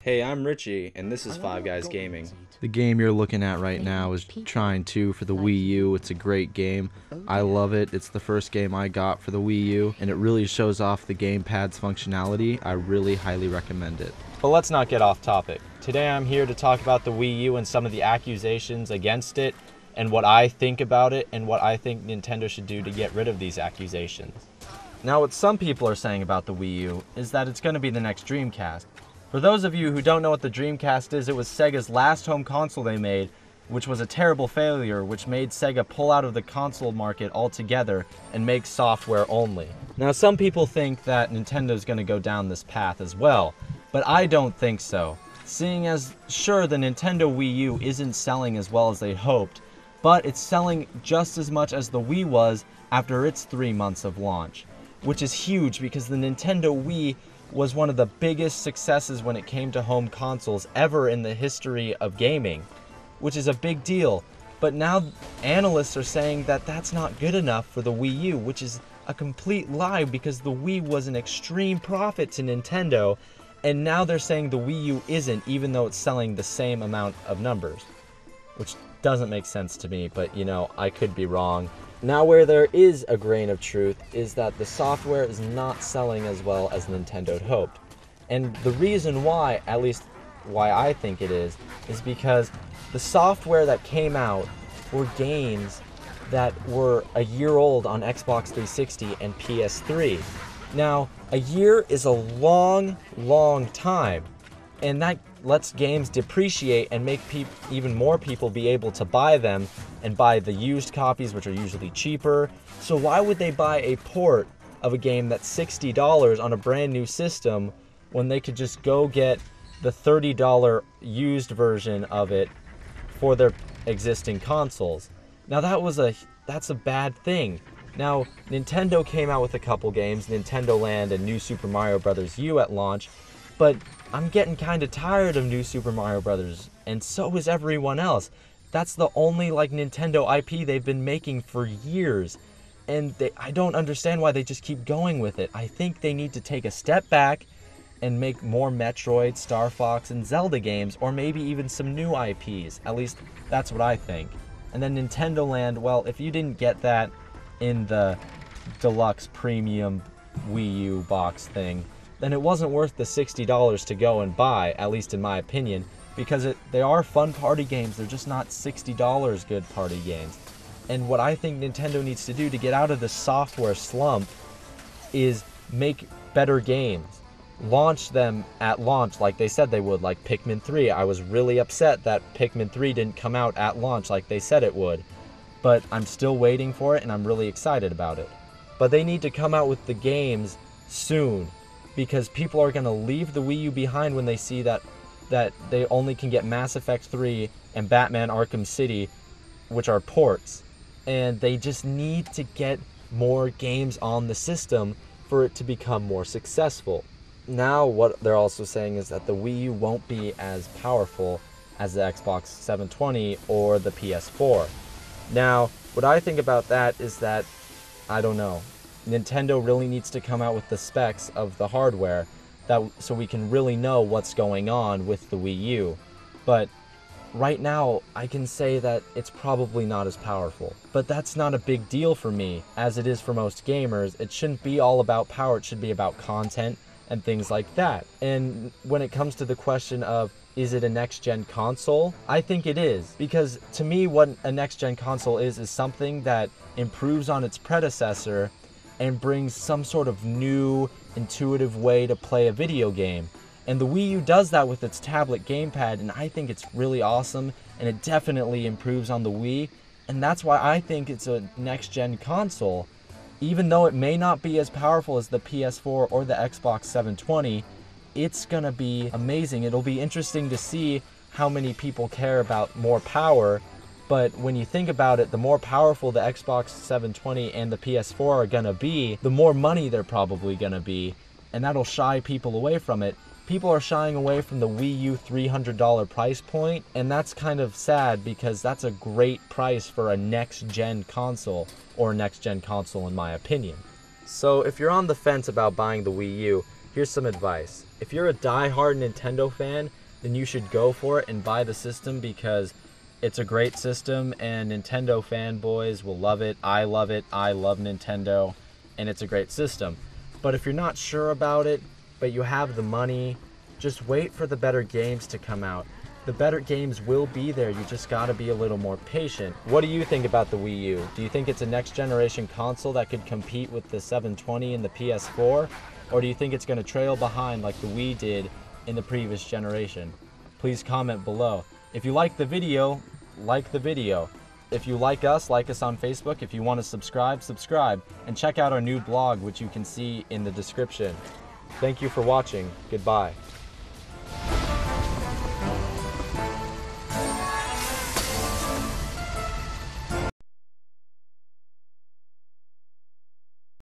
Hey, I'm Richie, and this is Five Guys Gaming. The game you're looking at right now is Trine 2 for the Wii U. It's a great game. I love it. It's the first game I got for the Wii U, and it really shows off the gamepad's functionality. I really highly recommend it. But let's not get off topic. Today I'm here to talk about the Wii U and some of the accusations against it, and what I think about it, and what I think Nintendo should do to get rid of these accusations. Now, what some people are saying about the Wii U is that it's going to be the next Dreamcast. For those of you who don't know what the Dreamcast is, it was Sega's last home console they made, which was a terrible failure, which made Sega pull out of the console market altogether and make software only. Now, some people think that Nintendo's going to go down this path as well, but I don't think so. Seeing as, sure, the Nintendo Wii U isn't selling as well as they hoped, but it's selling just as much as the Wii was after its 3 months of launch, which is huge because the Nintendo Wii was one of the biggest successes when it came to home consoles ever in the history of gaming, which is a big deal. But now analysts are saying that that's not good enough for the Wii U, which is a complete lie because the Wii was an extreme profit to Nintendo, and now they're saying the Wii U isn't, even though it's selling the same amount of numbers, which doesn't make sense to me, but you know, I could be wrong. Now, where there is a grain of truth is that the software is not selling as well as Nintendo had hoped. And the reason why, at least why I think it is because the software that came out were games that were a year old on Xbox 360 and PS3. Now, a year is a long, long time, and that lets games depreciate and make even more people be able to buy them and buy the used copies, which are usually cheaper. So why would they buy a port of a game that's $60 on a brand new system when they could just go get the $30 used version of it for their existing consoles? Now that's a bad thing. Now, Nintendo came out with a couple games, Nintendo Land and New Super Mario Bros. U at launch, but I'm getting kind of tired of New Super Mario Bros., and so is everyone else. That's the only Nintendo IP they've been making for years, and I don't understand why they just keep going with it. I think they need to take a step back and make more Metroid, Star Fox, and Zelda games, or maybe even some new IPs. At least that's what I think. And then Nintendo Land, well, if you didn't get that in the deluxe premium Wii U box thing, then it wasn't worth the $60 to go and buy, at least in my opinion, because they are fun party games. They're just not $60 good party games. And what I think Nintendo needs to do to get out of the software slump is make better games. Launch them at launch like they said they would, like Pikmin 3. I was really upset that Pikmin 3 didn't come out at launch like they said it would, but I'm still waiting for it and I'm really excited about it. But they need to come out with the games soon, because people are going to leave the Wii U behind when they see that they only can get Mass Effect 3 and Batman Arkham City, which are ports. And they just need to get more games on the system for it to become more successful. Now, what they're also saying is that the Wii U won't be as powerful as the Xbox 720 or the PS4. Now, what I think about that is that, I don't know, Nintendo really needs to come out with the specs of the hardware so we can really know what's going on with the Wii U. But right now, I can say that it's probably not as powerful. But that's not a big deal for me, as it is for most gamers. It shouldn't be all about power, it should be about content and things like that. And when it comes to the question of, is it a next-gen console? I think it is, because to me what a next-gen console is something that improves on its predecessor and brings some sort of new, intuitive way to play a video game. And the Wii U does that with its tablet gamepad, and I think it's really awesome, and it definitely improves on the Wii, and that's why I think it's a next-gen console. Even though it may not be as powerful as the PS4 or the Xbox 720, it's gonna be amazing. It'll be interesting to see how many people care about more power. But when you think about it, the more powerful the Xbox 720 and the PS4 are gonna be, the more money they're probably gonna be, and that'll shy people away from it. People are shying away from the Wii U $300 price point, and that's kind of sad because that's a great price for a next-gen console, or a next-gen console in my opinion. So if you're on the fence about buying the Wii U, here's some advice. If you're a die-hard Nintendo fan, then you should go for it and buy the system because it's a great system and Nintendo fanboys will love it. I love Nintendo, and it's a great system. But if you're not sure about it, but you have the money, just wait for the better games to come out. The better games will be there, you just gotta be a little more patient. What do you think about the Wii U? Do you think it's a next generation console that could compete with the 720 and the PS4? Or do you think it's gonna trail behind like the Wii did in the previous generation? Please comment below. If you like the video, like the video. If you like us on Facebook. If you want to subscribe, subscribe. And check out our new blog, which you can see in the description. Thank you for watching. Goodbye.